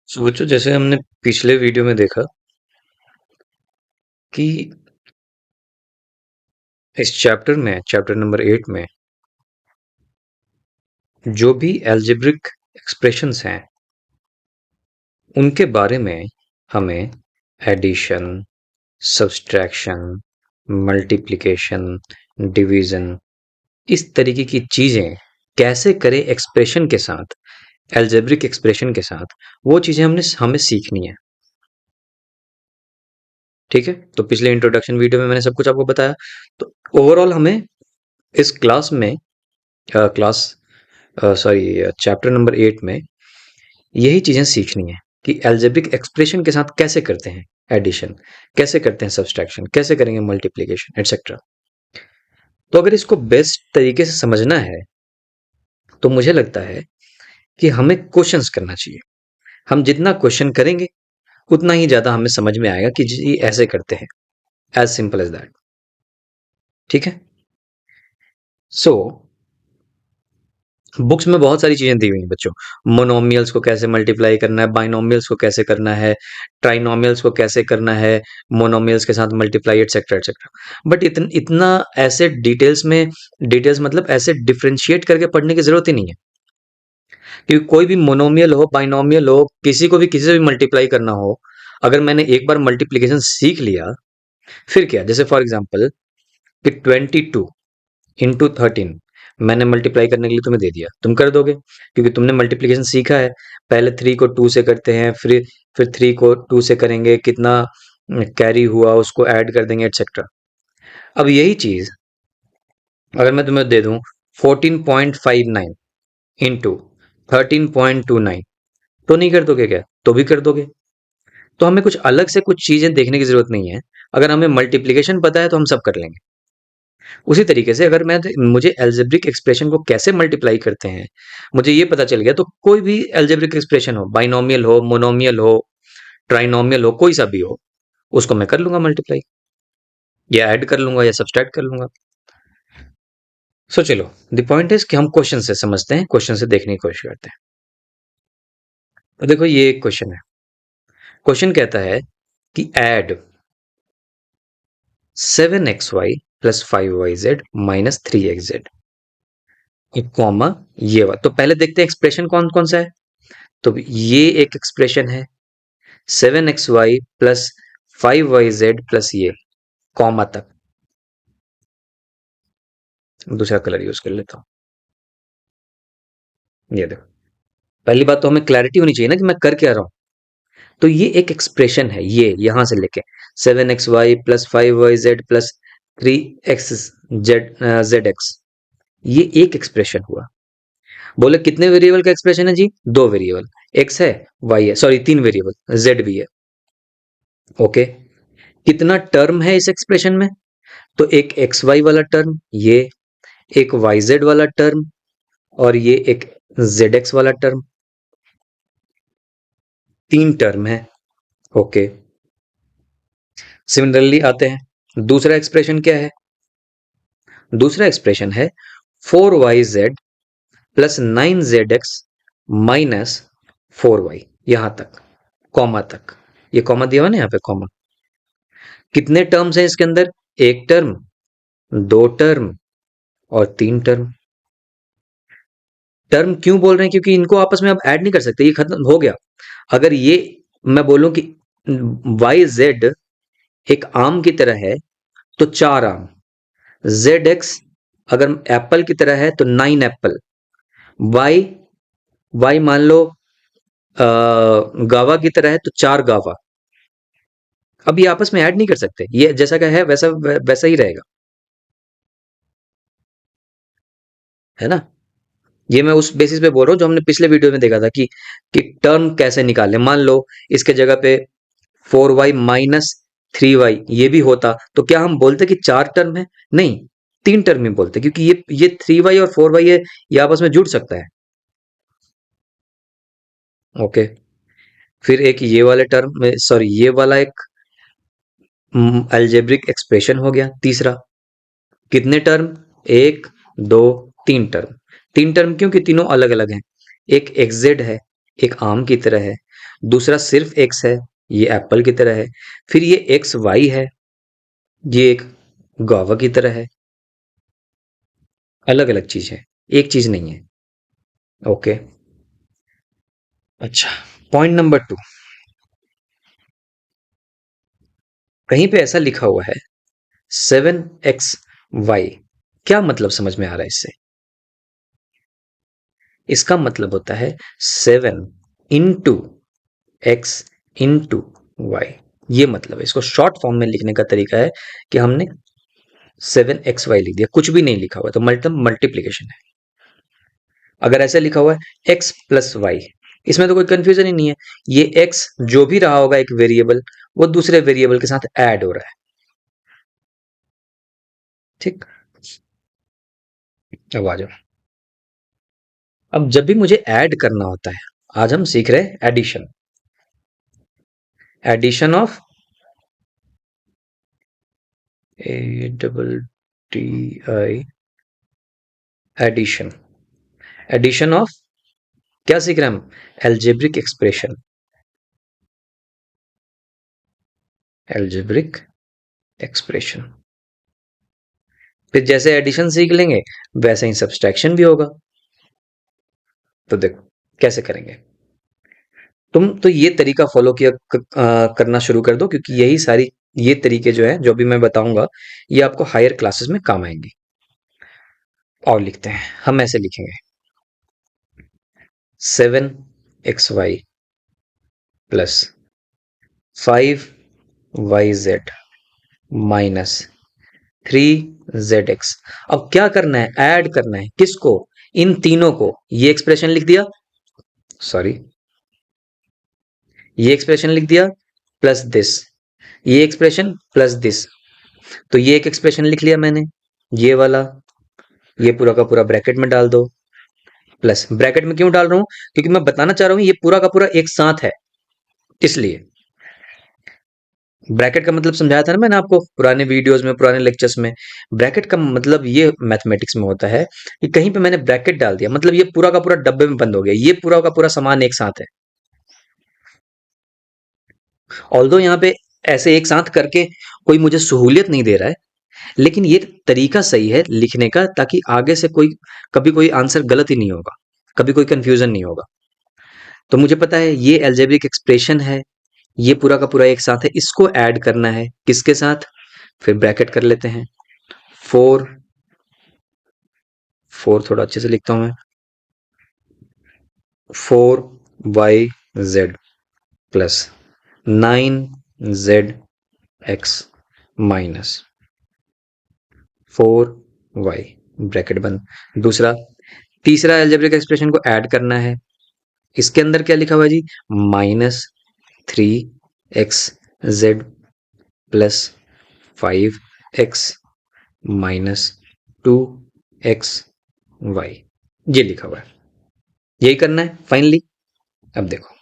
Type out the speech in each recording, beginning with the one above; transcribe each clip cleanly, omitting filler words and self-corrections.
So, बच्चों जैसे हमने पिछले वीडियो में देखा कि इस चैप्टर नंबर 8 में जो भी एल्जेब्रिक एक्सप्रेशंस हैं उनके बारे में हमें एडिशन, सब्सट्रैक्शन, मल्टीप्लिकेशन, डिवीजन, इस तरीके की चीजें कैसे करें एक्सप्रेशन के साथ, एल्जेब्रिक एक्सप्रेशन के साथ, वो चीजें हमें सीखनी है। ठीक है, तो पिछले इंट्रोडक्शन वीडियो में मैंने सब कुछ आपको बताया। तो ओवरऑल हमें इस क्लास में क्लास सॉरी चैप्टर नंबर 8 में यही चीजें सीखनी है कि एल्जेब्रिक एक्सप्रेशन के साथ कैसे करते हैं एडिशन, कैसे करते हैं सब्सट्रैक्शन, कैसे करेंगे मल्टीप्लिकेशन एटसेट्रा। तो अगर इसको बेस्ट तरीके से समझना है तो मुझे लगता है कि हमें क्वेश्चंस करना चाहिए। हम जितना क्वेश्चन करेंगे उतना ही ज्यादा हमें समझ में आएगा कि जी ऐसे करते हैं। As simple as that. ठीक है। सो बुक्स में बहुत सारी चीजें दी हुई हैं बच्चों। मोनोमियल्स को कैसे मल्टीप्लाई करना है, बाइनोमियल्स को कैसे करना है, ट्राइनोमियल्स को कैसे करना है, मोनोमियल्स के साथ मल्टीप्लाई एटसेट्रा एटसेट्रा। बट इतना ऐसे डिटेल्स मतलब ऐसे डिफरेंशिएट करके पढ़ने की जरूरत ही नहीं है। क्योंकि कोई भी मोनोमियल हो, बाइनोमियल हो, किसी को भी किसी से भी मल्टीप्लाई करना हो, अगर मैंने एक बार मल्टीप्लीकेशन सीख लिया फिर क्या। जैसे फॉर एग्जाम्पल कि 22 into 13 मैंने मल्टीप्लाई करने के लिए तुम्हें दे दिया, तुम कर दोगे क्योंकि तुमने मल्टीप्लिकेशन सीखा है। पहले 3 को 2 से करते हैं, फिर 3 को 2 से करेंगे, कितना कैरी हुआ उसको ऐड कर देंगे एटसेट्रा। अब यही चीज अगर मैं तुम्हें दे दूं 14.59 इंटू 13.29, तो नहीं कर दोगे क्या? तो भी कर दोगे। तो हमें कुछ अलग से कुछ चीजें देखने की जरूरत नहीं है। अगर हमें मल्टीप्लिकेशन पता है तो हम सब कर लेंगे। उसी तरीके से अगर मुझे एल्जेब्रिक एक्सप्रेशन को कैसे मल्टीप्लाई करते हैं मुझे ये पता चल गया, तो कोई भी एल्जेब्रिक एक्सप्रेशन हो, बाइनोमियल हो, मोनोमियल हो, ट्राइनोमियल हो, कोई सा भी हो, उसको मैं कर लूंगा मल्टीप्लाई, या ऐड कर लूंगा या सब्सट्रैक्ट कर लूंगा। सो चलो, द पॉइंट इज कि हम क्वेश्चन से समझते हैं, क्वेश्चन से देखने की कोशिश करते हैं। तो देखो ये एक क्वेश्चन है। क्वेश्चन कहता है कि add 7xy plus 5yz minus 3xz comma ये तो पहले देखते हैं एक्सप्रेशन कौन कौन सा है। तो ये एक एक्सप्रेशन है 7xy प्लस 5yz प्लस ये कॉमा तक। दूसरा कलर यूज कर लेता हूं। ये देखो, पहली बात तो हमें क्लैरिटी होनी चाहिए ना कि मैं कर क्या रहा हूं। तो ये एक एक्सप्रेशन है, ये यहां से लेके 7xy plus 5yz plus 3xz ये एक एक्सप्रेशन हुआ। बोले कितने वेरिएबल का एक्सप्रेशन है जी? दो वेरिएबल, एक्स है, वाई है, सॉरी तीन वेरिएबल, जेड भी है। ओके, कितना टर्म है इस एक्सप्रेशन में? तो एक एक्स वाई वाला टर्म, ये एक वाई जेड वाला टर्म, और ये एक जेड एक्स वाला टर्म। तीन टर्म है। ओके, सिमिलरली आते हैं दूसरा एक्सप्रेशन क्या है। दूसरा एक्सप्रेशन है 4yz plus 9zx minus 4y, यहां तक, कॉमा तक। ये कॉमा दिया हुआ ना यहाँ पे, कॉमा। कितने टर्म्स हैं इसके अंदर? एक टर्म, दो टर्म और तीन टर्म। टर्म क्यों बोल रहे हैं? क्योंकि इनको आपस में अब ऐड नहीं कर सकते, ये खत्म हो गया। अगर ये मैं बोलूं कि वाई जेड एक आम की तरह है तो चार आम, जेड एक्स अगर एप्पल की तरह है तो 9 एप्पल, वाई वाई मान लो गावा की तरह है तो चार गावा। अब ये आपस में ऐड नहीं कर सकते, ये जैसा का है वैसा वैसा ही रहेगा, है ना। ये मैं उस बेसिस पे बोल रहा हूँ जो हमने पिछले वीडियो में देखा था कि टर्म कैसे निकाले। मान लो इसके जगह पे 4y माइनस 3y ये भी होता तो क्या हम बोलते कि चार टर्म है? नहीं, तीन टर्म ही बोलते, क्योंकि ये 3y और 4y है, ये आपस में जुड़ सकता है। ओके, फिर एक ये वाले टर्म में, सॉरी ये वाला एक अलजेब्रिक एक्सप्रेशन हो गया तीसरा। कितने टर्म? एक, दो, तीन टर्म। तीन टर्म क्यों? कि तीनों अलग अलग हैं। एक एक्जेड है, एक आम की तरह है, दूसरा सिर्फ x है, ये एप्पल की तरह है। फिर ये एक्स वाई है, ये एक गुआवा की तरह है। अलग अलग चीज है, एक चीज नहीं है। ओके। अच्छा, पॉइंट नंबर 2, कहीं पे ऐसा लिखा हुआ है 7xy, क्या मतलब समझ में आ रहा है इससे? इसका मतलब होता है 7 into x into y। ये मतलब है, इसको शॉर्ट फॉर्म में लिखने का तरीका है कि हमने 7xy लिख दिया, कुछ भी नहीं लिखा हुआ, तो मतलब मल्टीप्लीकेशन है। अगर ऐसे लिखा हुआ है x+y, इसमें तो कोई कंफ्यूजन ही नहीं है। ये x जो भी रहा होगा एक वेरिएबल, वो दूसरे वेरिएबल के साथ ऐड हो रहा है। ठीक, अब आ जाओ। अब जब भी मुझे ऐड करना होता है, आज हम सीख रहे हैं addition. Addition of ADDI, addition. Addition of क्या सीख रहे हैं हम? Algebraic expression. Algebraic expression. फिर जैसे एडिशन सीख लेंगे, वैसे ही सब्सट्रैक्शन भी होगा। तो देखो कैसे करेंगे। तुम तो ये तरीका फॉलो करना शुरू कर दो, क्योंकि यही सारी ये तरीके जो है, जो भी मैं बताऊंगा, ये आपको हायर क्लासेस में काम आएंगी। और लिखते हैं, हम ऐसे लिखेंगे 7xy plus 5yz minus 3zx। अब क्या करना है? ऐड करना है किसको? इन तीनों को। ये एक्सप्रेशन लिख दिया, सॉरी, ये एक्सप्रेशन लिख दिया प्लस दिस, ये एक्सप्रेशन प्लस दिस। तो ये एक एक्सप्रेशन लिख लिया मैंने, ये वाला, ये पूरा का पूरा ब्रैकेट में डाल दो। प्लस ब्रैकेट में क्यों डाल रहा हूं? क्योंकि मैं बताना चाह रहा हूं ये पूरा का पूरा एक साथ है, इसलिए। ब्रैकेट का मतलब समझाया था ना मैंने आपको पुराने वीडियोस में, पुराने लेक्चर्स में। ब्रैकेट का मतलब ये मैथमेटिक्स में होता है कि कहीं पे मैंने ब्रैकेट डाल दिया, मतलब ये पूरा का पूरा डब्बे में बंद हो गया, ये पूरा का पूरा सामान एक साथ है। ऑल्दो यहाँ पे ऐसे एक साथ करके कोई मुझे सहूलियत नहीं दे रहा है, लेकिन ये तरीका सही है लिखने का, ताकि आगे से कोई कभी कोई आंसर गलत ही नहीं होगा, कभी कोई कंफ्यूजन नहीं होगा। तो मुझे पता है ये एल्जेब्रिक एक्सप्रेशन है, ये पूरा का पूरा एक साथ है, इसको ऐड करना है किसके साथ? फिर ब्रैकेट कर लेते हैं। फोर, फोर थोड़ा अच्छे से लिखता हूं मैं, 4yz plus 9zx minus 4y, bracket बंद। दूसरा, तीसरा एल्जेब्रिक एक्सप्रेशन को ऐड करना है। इसके अंदर क्या लिखा हुआ है जी? -3xz plus 5x minus 2xy, ये लिखा हुआ है। यही करना है फाइनली। अब देखो,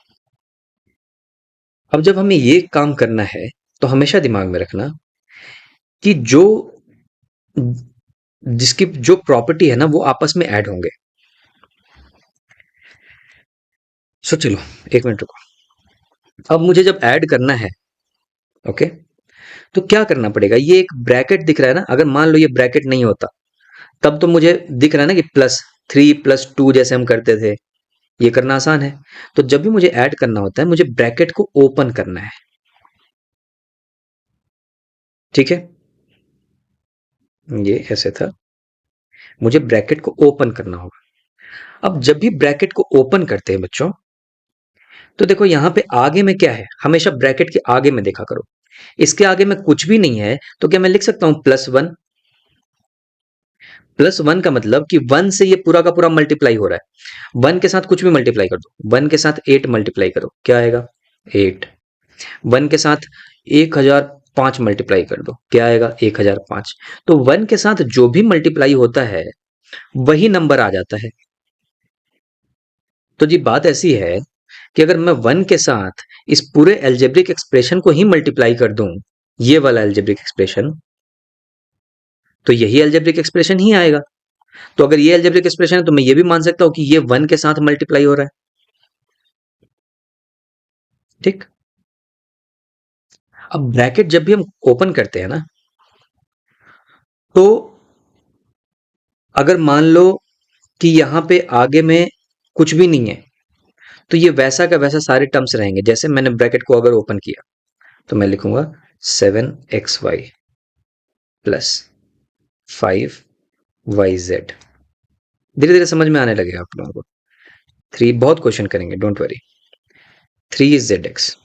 अब जब हमें ये काम करना है, तो हमेशा दिमाग में रखना कि जो जिसकी जो प्रॉपर्टी है ना, वो आपस में ऐड होंगे। सो चलो, एक मिनट रुको। अब मुझे जब ऐड करना है, ओके, तो क्या करना पड़ेगा? ये एक ब्रैकेट दिख रहा है ना, अगर मान लो ये ब्रैकेट नहीं होता, तब तो मुझे दिख रहा है ना कि +3 + 2 जैसे हम करते थे, ये करना आसान है। तो जब भी मुझे ऐड करना होता है, मुझे ब्रैकेट को ओपन करना है। ठीक है, ये ऐसे था, मुझे ब्रैकेट को ओपन करना होगा। अब जब भी ब्रैकेट को ओपन करते हैं बच्चों, तो देखो यहाँ पे आगे में क्या है, हमेशा ब्रैकेट के आगे में देखा करो। इसके आगे में कुछ भी नहीं है, तो क्या मैं लिख सकता हूं +1? +1 का मतलब कि 1 से ये पूरा का पूरा मल्टीप्लाई हो रहा है। 1 के साथ कुछ भी मल्टीप्लाई कर दो, 1 के साथ 8 मल्टीप्लाई करो, क्या आएगा? 8। 1 के साथ 1005 मल्टीप्लाई कर दो, क्या आएगा? 1005। तो 1 के साथ जो भी मल्टीप्लाई होता है, वही नंबर आ जाता है। तो जी बात ऐसी है कि अगर मैं 1 के साथ इस पूरे एल्जेब्रिक एक्सप्रेशन को ही मल्टीप्लाई कर दूं, ये वाला एल्जेब्रिक एक्सप्रेशन, तो यही एल्जेब्रिक एक्सप्रेशन ही आएगा। तो अगर ये एल्जेब्रिक एक्सप्रेशन है, तो मैं ये भी मान सकता हूं कि ये 1 के साथ मल्टीप्लाई हो रहा है। ठीक। अब ब्रैकेट जब भी हम ओपन करते हैं ना, तो अगर मान लो कि यहां पे आगे में कुछ भी नहीं है, तो ये वैसा का वैसा सारे टर्म्स रहेंगे। जैसे मैंने ब्रैकेट को अगर ओपन किया तो मैं लिखूंगा 7xy प्लस 5yz। धीरे धीरे समझ में आने लगेगा आप लोगों को। थ्री, बहुत क्वेश्चन करेंगे, डोंट वरी। 3zx।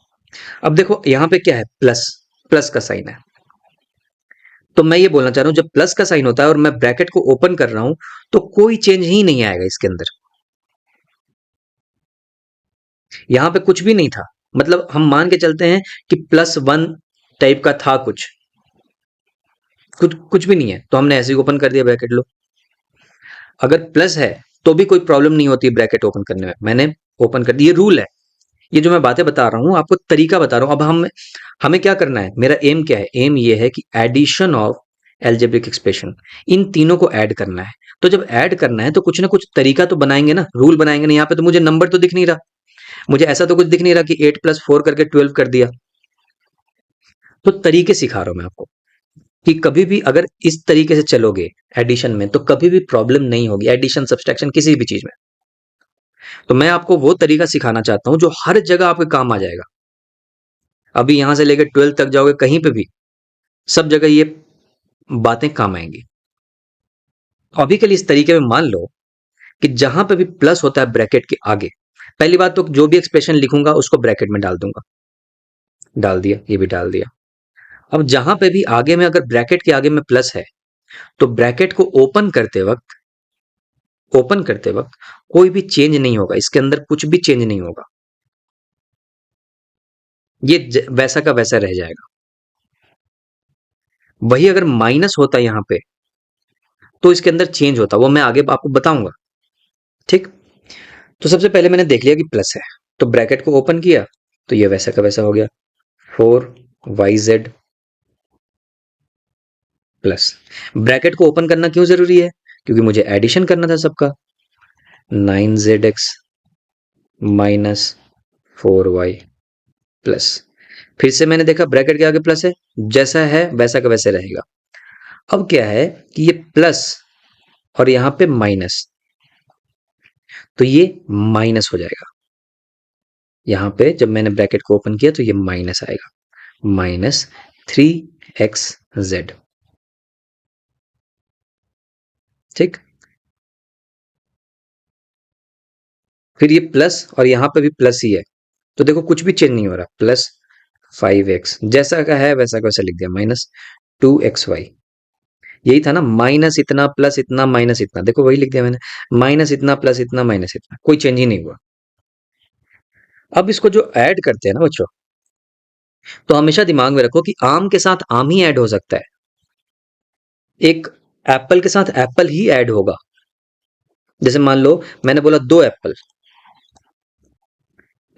अब देखो यहां पे क्या है, प्लस, प्लस का साइन है। तो मैं ये बोलना चाह रहा हूं, जब प्लस का साइन होता है और मैं ब्रैकेट को ओपन कर रहा हूं, तो कोई चेंज ही नहीं आएगा इसके अंदर। यहां पे कुछ भी नहीं था, मतलब हम मान के चलते हैं कि +1 टाइप का था कुछ, कुछ कुछ भी नहीं है, तो हमने ऐसे ही ओपन कर दिया ब्रैकेट। लो, अगर प्लस है तो भी कोई प्रॉब्लम नहीं होती ब्रैकेट ओपन करने में। मैंने ओपन कर दी, ये रूल है। ये जो मैं बातें बता रहा हूं आपको, तरीका बता रहा हूं। अब हम हमें क्या करना है, मेरा एम क्या है, एम ये है कि एडिशन ऑफ एल्जेब्रिक एक्सप्रेशन, इन तीनों को ऐड करना है। तो जब ऐड करना है तो कुछ ना कुछ तरीका तो बनाएंगे ना, रूल बनाएंगे ना। यहाँ पे तो मुझे नंबर तो दिख नहीं रहा, मुझे ऐसा तो कुछ दिख नहीं रहा कि 8 + 4 करके 12 कर दिया। तो तरीके सिखा रहा हूं मैं आपको कि कभी भी अगर इस तरीके से चलोगे एडिशन में, तो कभी भी प्रॉब्लम नहीं होगी, एडिशन सब्सट्रैक्शन किसी भी चीज में। तो मैं आपको वो तरीका सिखाना चाहता हूं जो हर जगह आपके काम आ जाएगा। अभी यहां से लेकर 12 तक जाओगे, कहीं पे भी, सब जगह ये बातें काम आएंगी। तो अभी के लिए इस तरीके में मान लो कि जहां पे भी प्लस होता है ब्रैकेट के आगे, पहली बात तो जो भी एक्सप्रेशन लिखूंगा उसको ब्रैकेट में डाल दूंगा। डाल दिया, ये भी डाल दिया। अब जहां पे भी आगे में अगर ब्रैकेट के आगे में प्लस है, तो ब्रैकेट को ओपन करते वक्त कोई भी चेंज नहीं होगा, इसके अंदर कुछ भी चेंज नहीं होगा। ये वैसा का वैसा रह जाएगा। वही अगर माइनस होता यहां पे, तो इसके अंदर चेंज होता, वो मैं आगे आपको बताऊंगा। ठीक। तो सबसे पहले मैंने देख लिया कि प्लस है, तो ब्रैकेट को ओपन किया, तो ये वैसा का वैसा हो गया, 4yz प्लस। ब्रैकेट को ओपन करना क्यों जरूरी है, क्योंकि मुझे एडिशन करना था सबका। 9zx minus 4y plus. फिर से मैंने देखा ब्रैकेट के आगे प्लस है, जैसा है वैसा का वैसे रहेगा। अब क्या है कि ये प्लस और यहां पे माइनस, तो ये माइनस हो जाएगा। यहां पे जब मैंने ब्रैकेट को ओपन किया तो ये माइनस आएगा, -3xz। ठीक। फिर ये प्लस और यहां पे भी प्लस ही है, तो देखो कुछ भी चेंज नहीं हो रहा, +5x जैसा का है वैसा का वैसा लिख दिया, -2xy। यही था ना, माइनस इतना प्लस इतना माइनस इतना, देखो वही लिख दिया मैंने, माइनस इतना प्लस इतना माइनस इतना, कोई चेंज ही नहीं हुआ। अब इसको जो ऐड करते हैं ना बच्चों, तो हमेशा दिमाग में रखो कि आम के साथ आम ही ऐड हो सकता है, एक एप्पल के साथ एप्पल ही ऐड होगा। जैसे मान लो मैंने बोला 2 एप्पल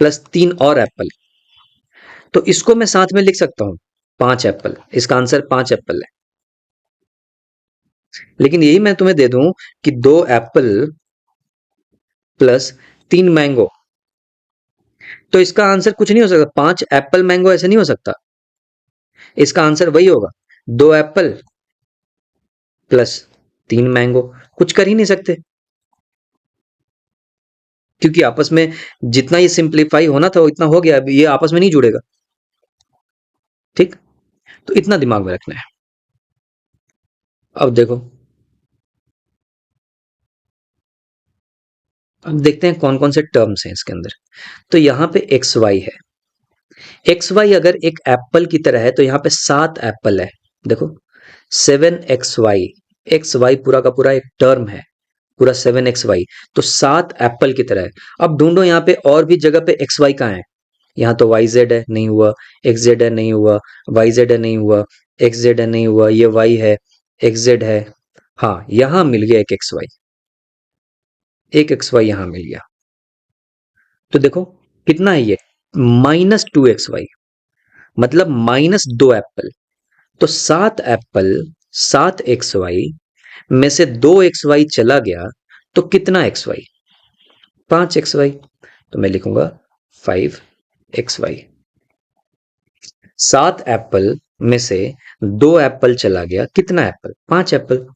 प्लस 3 और एप्पल, तो इसको मैं साथ में लिख सकता हूं 5 एप्पल, इसका आंसर 5 एप्पल है। लेकिन यही मैं तुम्हें दे दूं कि 2 एप्पल प्लस 3 मैंगो, तो इसका आंसर कुछ नहीं हो सकता, 5 एप्पल मैंगो ऐसे नहीं हो सकता। इसका आंसर वही होगा, 2 एप्पल प्लस 3 मैंगो। कुछ कर ही नहीं सकते, क्योंकि आपस में जितना ये सिंप्लीफाई होना था वो इतना हो गया, अभी ये आपस में नहीं जुड़ेगा। ठीक। तो इतना दिमाग में रखना है। अब देखो, अब देखते हैं कौन कौन से टर्म्स हैं इसके अंदर। तो यहाँ पे एक्स वाई है, एक्स वाई अगर एक एप्पल की तरह है तो यहाँ पे 7 एप्पल है। देखो 7xy, एक्स वाई पूरा का पूरा एक टर्म है, पूरा 7xy, तो 7 एप्पल की तरह है। अब ढूंढो यहाँ पे और भी जगह पे एक्स वाई कहाँ है। यहाँ तो वाई जेड है, नहीं हुआ, एक्स जेड है, नहीं हुआ, वाई जेड है, नहीं हुआ, एक्स जेड है, नहीं हुआ, ये वाई है, एक्स जेड है। हाँ, यहां मिल गया एक एक्स वाई, एक एक्स वाई यहां मिल गया। तो देखो कितना है ये, -2xy, मतलब -2 एप्पल। तो 7 एप्पल 7xy में से 2xy चला गया, तो कितना xy, 5xy। तो मैं लिखूंगा 5 एक्स वाई। 7 एप्पल में से 2 एप्पल चला गया, कितना एप्पल? 5 एप्पल।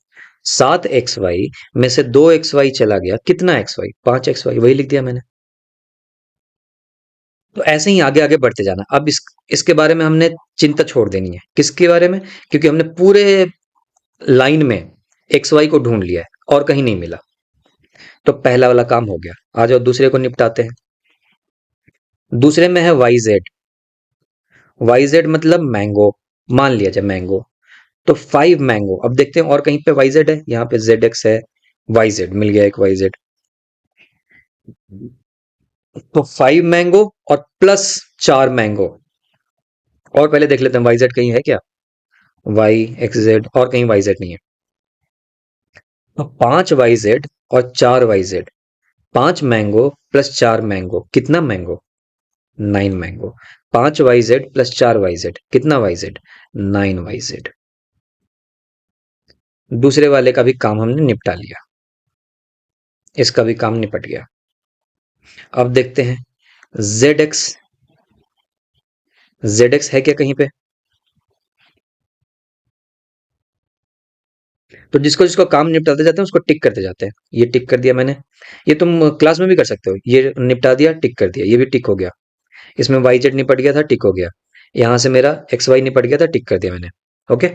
7 XY में से 2 XY चला गया, कितना XY? 5 XY। वही लिख दिया मैंने। तो ऐसे ही आगे आगे बढ़ते जाना। अब इसके बारे में हमने चिंता छोड़ देनी है। किसके बारे में? क्योंकि हमने पूरे लाइन में XY को ढूंढ लिया है और कहीं नहीं मिला। तो पहला वाला काम हो गया। आ जाओ दूसरे को निपटाते हैं। दूसरे में है YZ। YZ मतलब मैंगो। मान लिया जाए मैंगो। तो 5 मैंगो। अब देखते हैं और कहीं पे YZ है। यहाँ पे ZX है। YZ मिल गया एक YZ। तो 5 मैंगो और प्लस 4 मैंगो। और पहले देख लेते हैं YZ कहीं है क्या? YXZ और कहीं YZ नहीं है। तो 5 YZ और 4 YZ। 5 मैंगो प्लस 4 मैंगो, कितना mango? 9 mango. 5 YZ plus 4 YZ, कितना YZ? 9 YZ। दूसरे वाले का भी काम हमने निपटा लिया। इसका भी काम निपट गया। अब देखते हैं ZX। ZX है क्या कहीं पे? तो जिसको जिसको काम निपटाते जाते हैं उसको टिक करते जाते हैं। ये टिक कर दिया मैंने। ये तुम क्लास में भी कर सकते हो। ये निपटा दिया, टिक कर दिया, ये भी टिक हो गया। इसमें YZ निपट गया था, टिक हो गया। यहां से मेरा XY निपट गया था, टिक कर दिया मैंने। Okay,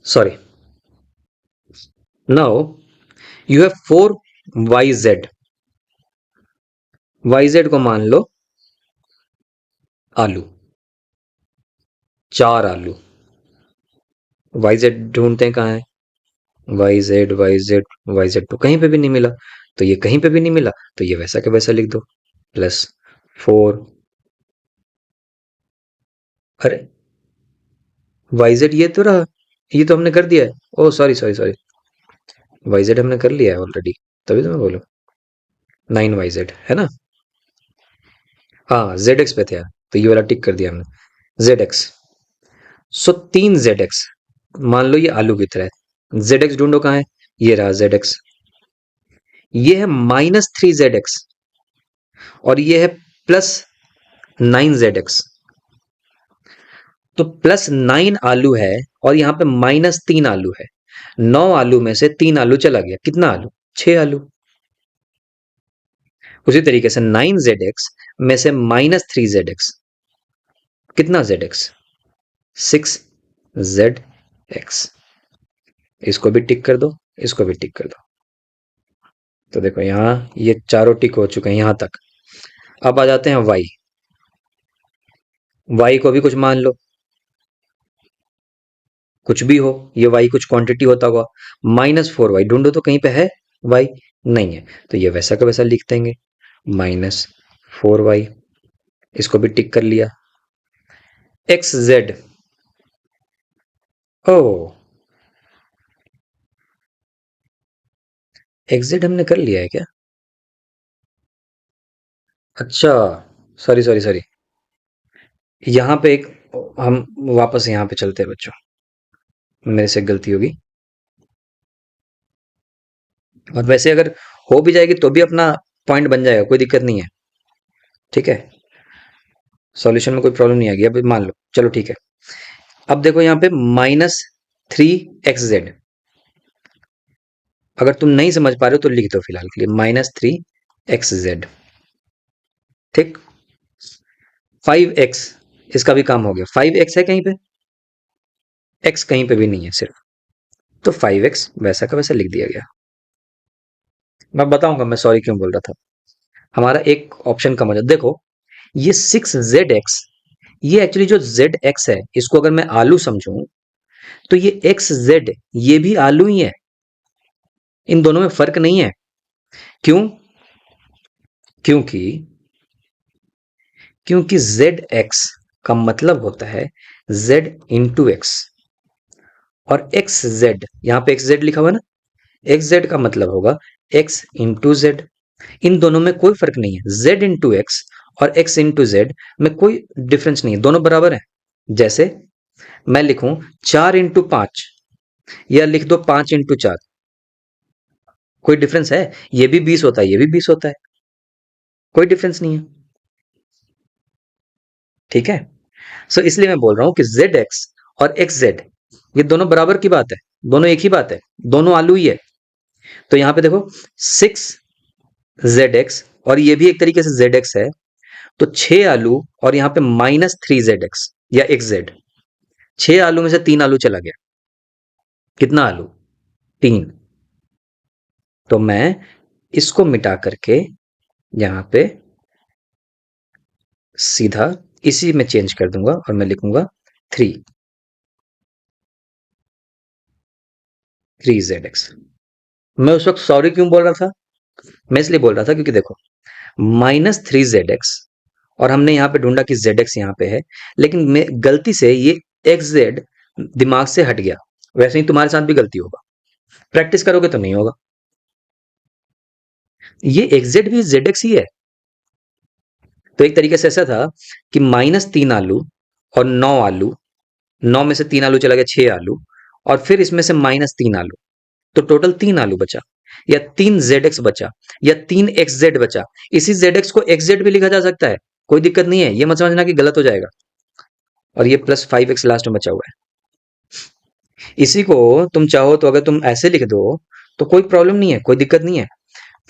sorry. Now you have 4 YZ। YZ को मान लो आलू। 4 आलू। YZ ढूंढते हैं कहाँ है। YZ तो कहीं पे भी नहीं मिला। तो ये कहीं पे भी नहीं मिला, तो ये वैसा का वैसा लिख दो। +4। अरे YZ ये तो रहा। ये तो हमने कर दिया है। ओ सॉरी सॉरी सॉरी। YZ हमने कर लिया है ऑलरेडी। तभी तो मैं बोलूँ 9 YZ है ना। हाँ ZX पे थे यार। तो ये वाला टिक कर दिया हमने ZX। सो 3 ZX। मान लो ये आलू की तरह है। ZX ढूंढो कहाँ है। ये रहा ZX। ये है -3 ZX। और ये है +9 ZX। तो +9 आलू है और यहाँ पे -3 आलू है। 9 आलू में से 3 आलू चला गया, कितना आलू? 6 आलू। उसी तरीके से 9 ZX में से -3 ZX, कितना ZX? 6 ZX। इसको भी टिक कर दो, इसको भी टिक कर दो। तो देखो यहाँ ये चारों टिक हो चुके हैं यहाँ तक। अब आ जाते हैं Y। Y को भी कुछ मान लो, कुछ भी हो। ये Y कुछ क्वांटिटी होता होगा। -4Y ढूंढो तो कहीं पे है Y? नहीं है। तो ये वैसा का वैसा लिख देंगे -4Y। इसको भी टिक कर लिया। XZ। ओ, XZ हमने कर लिया है क्या? अच्छा, सॉरी सॉरी सॉरी। यहाँ पे एक, हम वापस यहाँ पे चलते हैं बच्चों। मेरे से गलती होगी। और वैसे अगर हो भी जाएगी तो भी अपना पॉइंट बन जाएगा, कोई दिक्कत नहीं है। ठीक है, सॉल्यूशन में कोई प्रॉब्लम नहीं आएगी। अब मान लो, चलो ठीक है। अब देखो यहाँ पे -3 XZ। अगर तुम नहीं समझ पा रहे हो तो लिख दो फिलहाल के लिए -3 XZ। ठीक। 5X, इसका भी काम हो गया। 5X है कहीं पे? X कहीं पे भी नहीं है सिर्फ। तो 5X वैसा का वैसा लिख दिया गया। मैं बताऊंगा मैं सॉरी क्यों बोल रहा था। हमारा एक ऑप्शन कम हो जाता। देखो ये 6ZX, ये एक्चुअली जो ZX है इसको अगर मैं आलू समझूं तो ये XZ ये भी आलू ही है। इन दोनों में फर्क नहीं है। क्यों? क्योंकि क्योंकि ZX का मतलब होता है Z इंटू एक्स। और XZ, यहाँ पे XZ लिखा हुआ है ना, XZ का मतलब होगा X इंटू जेड। इन दोनों में कोई फर्क नहीं है। Z इंटू एक्स और X इंटू जेड में कोई डिफरेंस नहीं है, दोनों बराबर है। जैसे मैं लिखूं 4 इंटू 5 या लिख दो 5 इंटू 4, कोई डिफरेंस है? ये भी 20 होता है, ये भी 20 होता है, कोई डिफरेंस नहीं है। ठीक है। सो इसलिए मैं बोल रहा हूं कि जेड एक्स और एक्स जेड ये दोनों बराबर की बात है, दोनों एक ही बात है, दोनों आलू ही है। तो यहां पे देखो 6 जेड एक्स और ये भी एक तरीके से जेड एक्स है, तो 6 आलू और यहाँ पे -3 जेड एक्स या एक्स जेड। 6 आलू में से 3 आलू चला गया, कितना आलू? 3। तो मैं इसको मिटा करके यहां पे सीधा इसी में चेंज कर दूंगा और मैं लिखूंगा 3 जेड एक्स। मैं उस वक्त सॉरी क्यों बोल रहा था? मैं इसलिए बोल रहा था क्योंकि देखो -3 जेड एक्स और हमने यहाँ पे ढूंढा कि जेड एक्स यहाँ पे है, लेकिन मैं गलती से ये एक्स जेड दिमाग से हट गया। वैसे ही तुम्हारे साथ भी गलती होगा, प्रैक्टिस करोगे तो नहीं होगा। ये एक्स जेड भी जेड एक्स ही है। तो एक तरीके से ऐसा था कि -3 आलू और 9 आलू, 9 में से 3 आलू चला गया, 6 आलू, और फिर इसमें से -3 आलू, तो टोटल 3 आलू बचा, या 3 जेड एक्स बचा, या 3 एक्स जेड बचा। इसी जेड एक्स को एक्स जेड भी लिखा जा सकता है, कोई दिक्कत नहीं है, ये मत समझना कि गलत हो जाएगा। और ये +5 एक्स लास्ट में बचा हुआ है। इसी को तुम चाहो तो अगर तुम ऐसे लिख दो तो कोई प्रॉब्लम नहीं है, कोई दिक्कत नहीं है।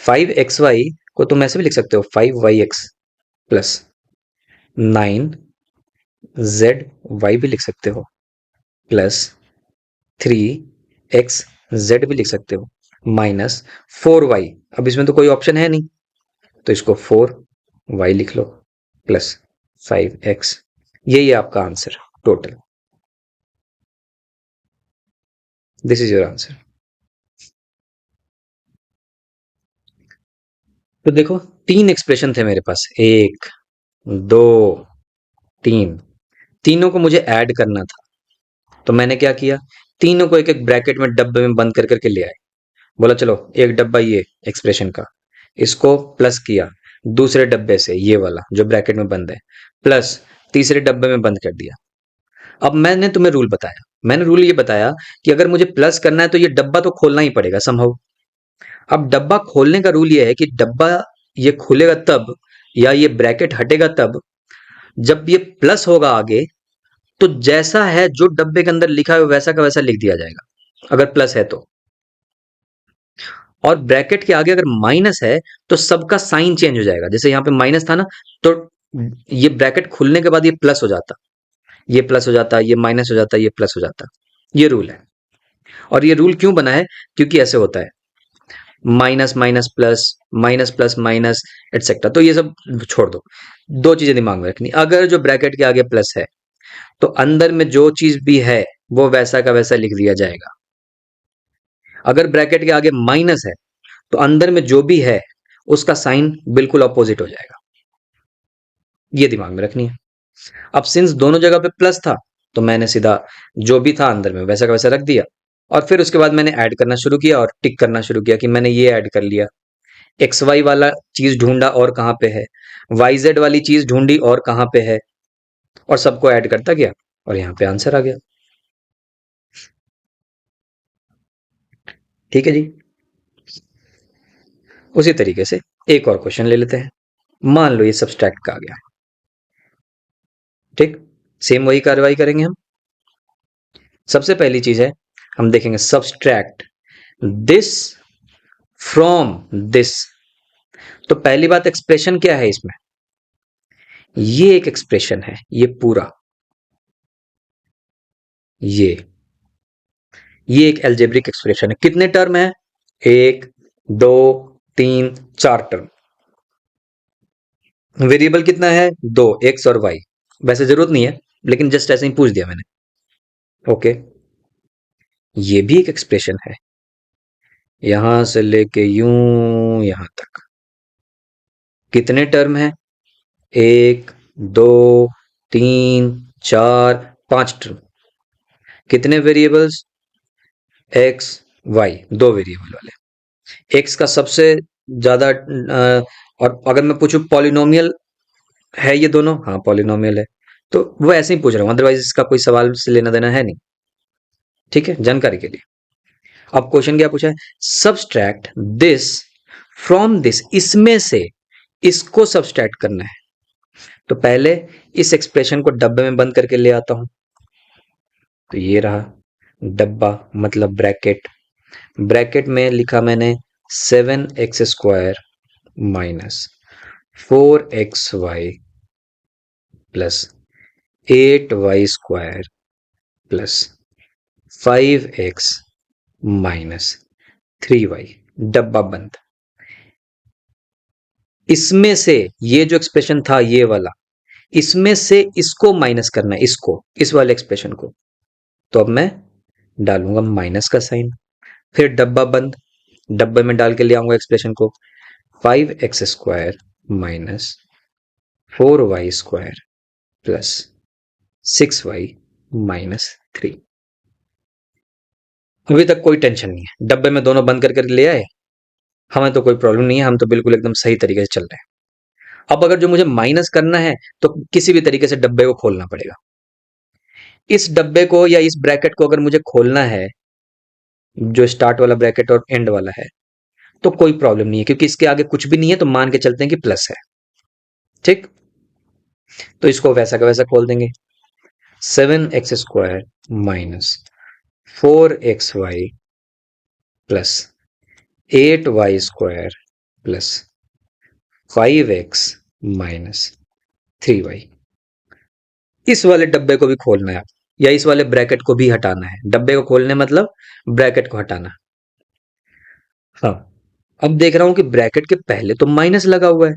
5xy को तुम ऐसे भी लिख सकते हो, 5y x plus 9z y भी लिख सकते हो, प्लस 3x z भी लिख सकते हो, -4y। अब इसमें तो कोई ऑप्शन है नहीं, तो इसको 4y लिख लो, प्लस 5x। यही है आपका answer total. This is your answer. तो देखो 3 एक्सप्रेशन थे मेरे पास, 1, 2, 3। तीनों को मुझे ऐड करना था, तो मैंने क्या किया, तीनों को एक एक ब्रैकेट में डब्बे में बंद कर करके ले आए। बोला चलो एक डब्बा ये एक्सप्रेशन का, इसको प्लस किया दूसरे डब्बे से, ये वाला जो ब्रैकेट में बंद है, प्लस तीसरे डब्बे में बंद कर दिया। अब मैंने तुम्हें रूल बताया, मैंने रूल ये बताया कि अगर मुझे प्लस करना है तो ये डब्बा तो खोलना ही पड़ेगा संभव। अब डब्बा खोलने का रूल ये है कि डब्बा ये खुलेगा तब, या ये ब्रैकेट हटेगा तब, जब ये प्लस होगा आगे, तो जैसा है जो डब्बे के अंदर लिखा है वैसा का वैसा लिख दिया जाएगा, अगर प्लस है तो। और ब्रैकेट के आगे अगर माइनस है तो सबका साइन चेंज हो जाएगा। जैसे यहाँ पे माइनस था ना, तो ये ब्रैकेट खुलने के बाद ये प्लस हो जाता, ये प्लस हो जाता, ये माइनस हो जाता, ये प्लस हो जाता। ये रूल है। और ये रूल क्यों बना है? क्योंकि ऐसे होता है, minus minus plus, minus plus minus, etcetera. तो ये सब छोड़ दो, दो चीजें दिमाग में रखनी, अगर जो ब्रैकेट के आगे प्लस है तो अंदर में जो चीज भी है वो वैसा का वैसा लिख दिया जाएगा। अगर ब्रैकेट के आगे माइनस है तो अंदर में जो भी है उसका साइन बिल्कुल अपोजिट हो जाएगा। ये दिमाग में रखनी है। अब सिंस दोनों जगह पे प्लस था, तो मैंने सीधा जो भी था अंदर में वैसा का वैसा रख दिया, और फिर उसके बाद मैंने ऐड करना शुरू किया और टिक करना शुरू किया कि मैंने ये ऐड कर लिया, एक्स वाई वाला चीज ढूंढा और कहाँ पे है, वाई जेड वाली चीज ढूंढी और कहाँ पे है, और सबको ऐड करता गया और यहाँ पे आंसर आ गया। ठीक है जी। उसी तरीके से एक और क्वेश्चन ले लेते हैं। मान लो ये सब्सट्रैक्ट का आ गया, ठीक, सेम वही कार्रवाई करेंगे हम। सबसे पहली चीज है, हम देखेंगे सब्सट्रैक्ट दिस फ्रॉम दिस। तो पहली बात, एक्सप्रेशन क्या है इसमें? ये एक एक्सप्रेशन है, ये पूरा, ये एक एल्जेब्रिक एक्सप्रेशन है। कितने टर्म है? 1, 2, 3, 4 टर्म। वेरिएबल कितना है? 2, एक्स और वाई। वैसे जरूरत नहीं है, लेकिन जस्ट ऐसे ही पूछ दिया मैंने। ओके, ये भी एक एक्सप्रेशन है, यहां से लेके यूं यहां तक। कितने टर्म है? 1, 2, 3, 4, 5 टर्म। कितने वेरिएबल्स? एक्स वाई, दो वेरिएबल वाले। एक्स का सबसे ज्यादा और अगर मैं पूछूं पॉलिनोमियल है ये दोनों? हाँ पॉलिनोमियल है। तो वो ऐसे ही पूछ रहा हूँ, अदरवाइज इसका कोई सवाल से लेना देना है नहीं। ठीक है, जानकारी के लिए। अब क्वेश्चन क्या पूछा है? सब्सट्रैक्ट दिस फ्रॉम दिस, इसमें से इसको सब्सट्रैक्ट करना है। तो पहले इस एक्सप्रेशन को डब्बे में बंद करके ले आता हूं। तो ये रहा डब्बा, मतलब ब्रैकेट। ब्रैकेट में लिखा मैंने 7x² minus 4xy plus 8y² plus 5x minus 3y, डब्बा बंद। इसमें से ये जो एक्सप्रेशन था ये वाला, इसमें से इसको माइनस करना है, इसको, इस वाले एक्सप्रेशन को। तो अब मैं डालूंगा माइनस का साइन, फिर डब्बा बंद, डब्बे में डाल के ले आऊंगा एक्सप्रेशन को 5x² minus 4y² plus 6y minus 3। अभी तक कोई टेंशन नहीं है, डब्बे में दोनों बंद कर ले आए, हमें तो कोई प्रॉब्लम नहीं है, हम तो बिल्कुल एकदम सही तरीके से चल रहे हैं। अब अगर जो मुझे माइनस करना है तो किसी भी तरीके से डब्बे को खोलना पड़ेगा। इस डब्बे को या इस ब्रैकेट को अगर मुझे खोलना है, जो स्टार्ट वाला ब्रैकेट और एंड वाला है, तो कोई प्रॉब्लम नहीं है, क्योंकि इसके आगे कुछ भी नहीं है, तो मान के चलते हैं कि प्लस है। ठीक, तो इसको वैसा का वैसा खोल देंगे। 7x² minus 4xy plus 8y² plus 5x minus 3y। इस वाले डब्बे को भी खोलना है, या इस वाले ब्रैकेट को भी हटाना है। डब्बे को खोलने मतलब ब्रैकेट को हटाना। हाँ, अब देख रहा हूं कि ब्रैकेट के पहले तो माइनस लगा हुआ है।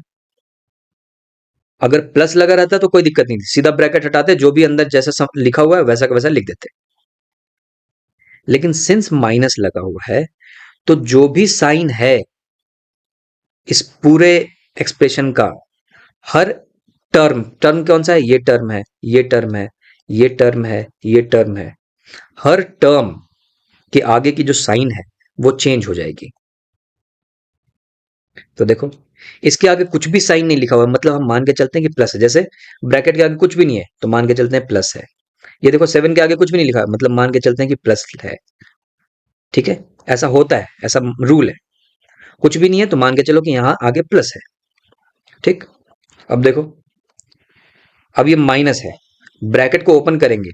अगर प्लस लगा रहता तो कोई दिक्कत नहीं थी, सीधा ब्रैकेट हटाते, जो भी अंदर जैसा लिखा हुआ है वैसा का वैसा लिख देते। लेकिन सिंस माइनस लगा हुआ है, तो जो भी साइन है इस पूरे एक्सप्रेशन का, हर टर्म, टर्म कौन सा है, ये टर्म है, ये टर्म है, ये टर्म है, ये टर्म है, हर टर्म के आगे की जो साइन है वो चेंज हो जाएगी। तो देखो, इसके आगे कुछ भी साइन नहीं लिखा हुआ, मतलब हम मान के चलते हैं कि प्लस है। जैसे ब्रैकेट के आगे कुछ भी नहीं है तो मान के चलते हैं प्लस है। ये देखो 7 के आगे कुछ भी नहीं लिखा है, मतलब मान के चलते हैं कि प्लस है। ठीक है, ऐसा होता है, ऐसा रूल है। कुछ भी नहीं है तो मान के चलो कि यहां आगे प्लस है। ठीक, अब देखो, अब ये माइनस है, ब्रैकेट को ओपन करेंगे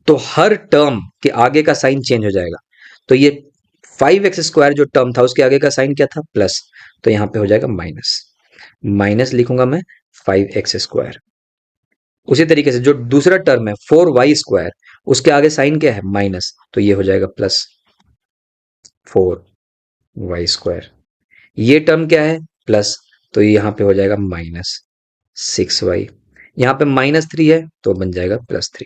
तो हर टर्म के आगे का साइन चेंज हो जाएगा। तो ये 5x² जो टर्म था उसके आगे का साइन क्या था, प्लस, तो यहां पे हो जाएगा माइनस। माइनस लिखूंगा मैं 5x²। उसी तरीके से जो दूसरा टर्म है 4y², उसके आगे साइन क्या है, माइनस, तो ये हो जाएगा प्लस 4y²। ये टर्म क्या है, प्लस, तो ये यहां पे हो जाएगा माइनस 6y। यहां पे -3 है तो बन जाएगा +3।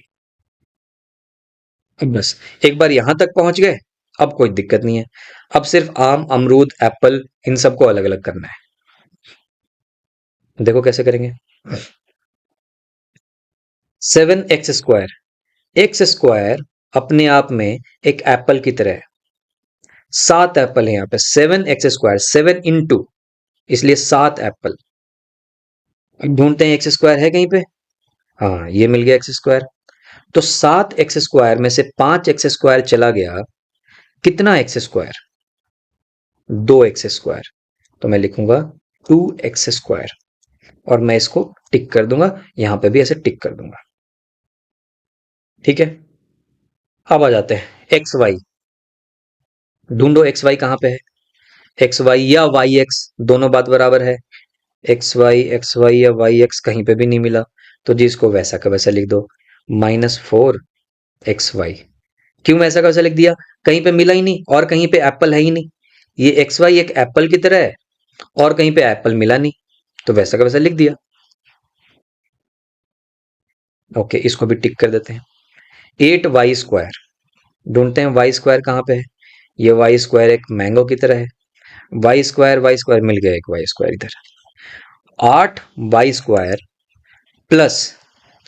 अब बस एक बार यहां तक पहुंच गए, अब कोई दिक्कत नहीं है। अब सिर्फ आम, अमरूद, एप्पल, इन सबको अलग अलग करना है। देखो कैसे करेंगे। 7x², x² अपने आप में एक एप्पल की तरह है। 7 एप्पल है यहाँ पे, 7x², 7 इंटू, इसलिए 7 एप्पल। अब ढूंढते हैं x² है कहीं पे। हाँ, ये मिल गया x²। तो 7x² में से 5x² चला गया, कितना x², 2x²। तो मैं लिखूंगा 2x², और मैं इसको टिक कर दूंगा, यहां पे भी ऐसे टिक कर दूंगा। ठीक है, अब आ जाते हैं एक्स वाई। ढूंढो एक्स वाई कहां पे है। एक्स वाई या वाई एक्स, दोनों बात बराबर है। एक्स वाई या वाई एक्स कहीं पे भी नहीं मिला, तो जी इसको वैसा का वैसा लिख दो, -4xy। क्यों वैसा का वैसा लिख दिया, कहीं पे मिला ही नहीं और कहीं पे एप्पल है ही नहीं। ये एक्स वाई एक एप्पल की तरह है और कहीं पे एप्पल मिला नहीं, तो वैसा का वैसा लिख दिया। ओके, इसको भी टिक कर देते हैं। 8y², ढूंढते हैं y² कहां पे है। ये y² एक मैंगो की तरह है, y² मिल गया, एक y² इधर। 8y² प्लस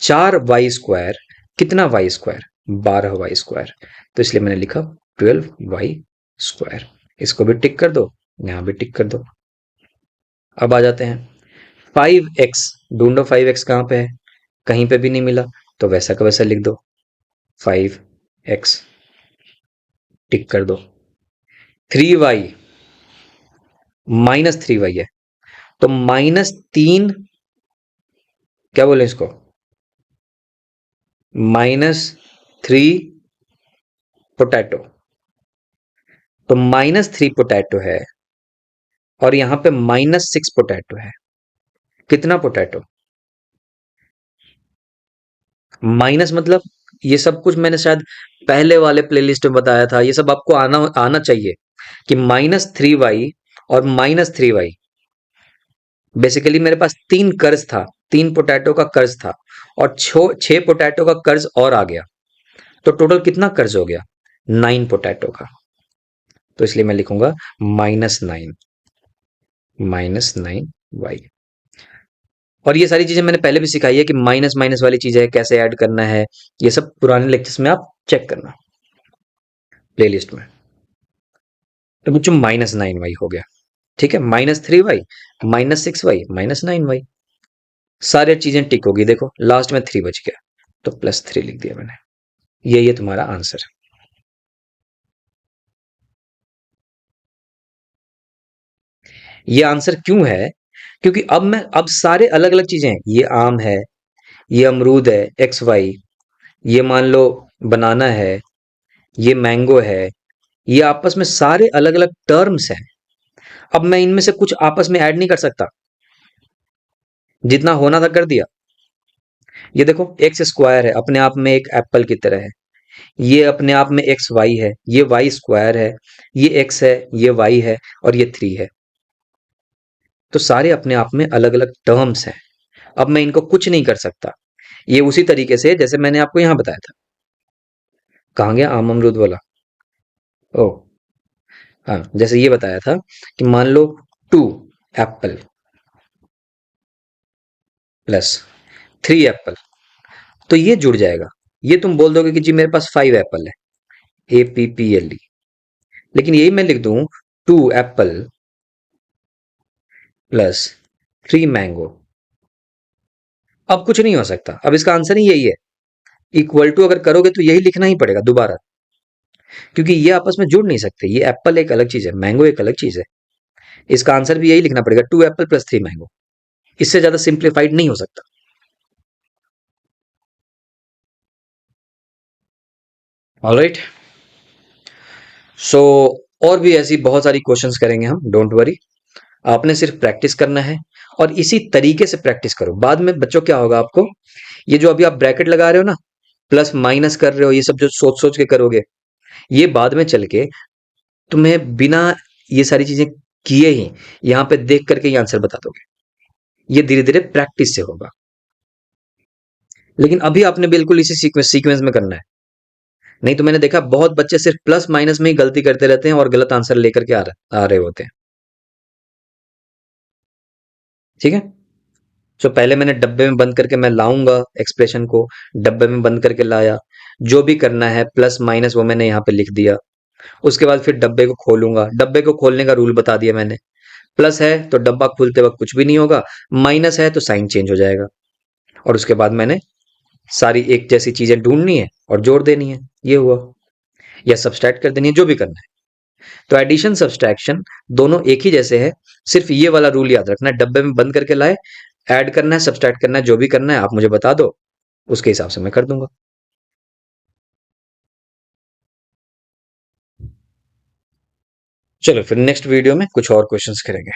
4y², कितना y², 12y²। तो इसलिए मैंने लिखा 12y²। इसको भी टिक कर दो, यहां भी टिक कर दो। अब आ जाते हैं 5x। ढूंढो 5x कहां पे है, कहीं पे भी नहीं मिला, तो वैसा का वैसा लिख दो, 5x, टिक कर दो। 3y, -3y है, तो -3 क्या बोले इसको, -3 पोटैटो। तो -3 पोटैटो है और यहां पे -6 पोटैटो है। कितना पोटैटो? माइनस मतलब ये सब कुछ मैंने शायद पहले वाले प्लेलिस्ट में बताया था, ये सब आपको आना आना चाहिए कि -3y और -3y। बेसिकली मेरे पास 3 कर्ज था, 3 पोटैटो का कर्ज था और 6 पोटैटो का कर्ज और आ गया। तो टोटल कितना कर्ज हो गया? 9 पोटैटो का। तो इसलिए मैं लिखूंगा -9, -9y। और ये सारी चीजें मैंने पहले भी सिखाई है कि माइनस माइनस वाली चीजें कैसे ऐड करना है। ये सब पुराने लेक्चर्स में आप चेक करना प्लेलिस्ट में। तो बच्चों -9y हो गया। ठीक है, -3y, -6y, -9y। सारी चीजें टिक होगी, देखो लास्ट में 3 बच गया तो +3 लिख दिया मैंने। ये तुम्हारा आंसर है। ये आंसर क्यों है? क्योंकि अब सारे अलग अलग चीजें हैं। ये आम है, ये अमरूद है, XY, ये मान लो बनाना है, ये मैंगो है। ये आपस में सारे अलग अलग टर्म्स हैं। अब मैं इनमें से कुछ आपस में ऐड नहीं कर सकता, जितना होना था कर दिया। ये देखो x² है, अपने आप में एक एप्पल की तरह है। ये अपने आप में XY है, ये y² है, ये x है, ये y है और ये 3 है। तो सारे अपने आप में अलग अलग टर्म्स हैं। अब मैं इनको कुछ नहीं कर सकता। ये उसी तरीके से जैसे मैंने आपको यहां बताया था। कहाँ गया आम अमरूद वाला? ओ, हाँ, जैसे ये बताया था कि मान लो 2 एप्पल +3 एप्पल, तो ये जुड़ जाएगा। ये तुम बोल दोगे कि जी मेरे पास 5 एप्पल है, APPLE। लेकिन यही मैं लिख दूं 2 एप्पल +3 मैंगो। अब कुछ नहीं हो सकता, अब इसका आंसर ही यही है। इक्वल टू अगर करोगे तो यही लिखना ही पड़ेगा दोबारा, क्योंकि ये आपस में जुड़ नहीं सकते। ये एप्पल एक अलग चीज है, मैंगो एक अलग चीज है। इसका आंसर भी यही लिखना पड़ेगा, 2 एप्पल +3 मैंगो। इससे ज्यादा सिंप्लीफाइड नहीं हो सकता। ऑलराइट। सो और भी ऐसी बहुत सारी क्वेश्चंस करेंगे हम, डोंट वरी। आपने सिर्फ प्रैक्टिस करना है और इसी तरीके से प्रैक्टिस करो। बाद में बच्चों क्या होगा आपको, ये जो अभी आप ब्रैकेट लगा रहे हो ना, प्लस माइनस कर रहे हो, ये सब जो सोच सोच के करोगे, ये बाद में चल के तुम्हें बिना ये सारी चीजें किए ही यहाँ पे देख करके ये आंसर बता दोगे। ये धीरे धीरे प्रैक्टिस से होगा। लेकिन अभी आपने बिल्कुल इसी सीक्वेंस सीक्वेंस में करना है। नहीं तो मैंने देखा बहुत बच्चे सिर्फ प्लस माइनस में ही गलती करते रहते हैं और गलत आंसर लेकर के आ रहे होते हैं। ठीक है। सो पहले मैंने डब्बे में बंद करके मैं लाऊंगा एक्सप्रेशन को, डब्बे में बंद करके लाया, जो भी करना है प्लस माइनस वो मैंने यहाँ पे लिख दिया। उसके बाद फिर डब्बे को खोलूंगा, डब्बे को खोलने का रूल बता दिया मैंने। प्लस है तो डब्बा खोलते वक्त कुछ भी नहीं होगा, माइनस है तो साइन चेंज हो जाएगा। और उसके बाद मैंने सारी एक जैसी चीजें ढूंढनी है और जोड़ देनी है, ये हुआ। या सब्सट्रैक्ट कर देनी है, जो भी करना है। तो एडिशन सब्सट्रैक्शन दोनों एक ही जैसे है। सिर्फ ये वाला रूल याद रखना है, डब्बे में बंद करके लाए, ऐड करना है, सब्सट्रैक्ट करना है, जो भी करना है आप मुझे बता दो, उसके हिसाब से मैं कर दूंगा। चलो फिर नेक्स्ट वीडियो में कुछ और क्वेश्चंस करेंगे।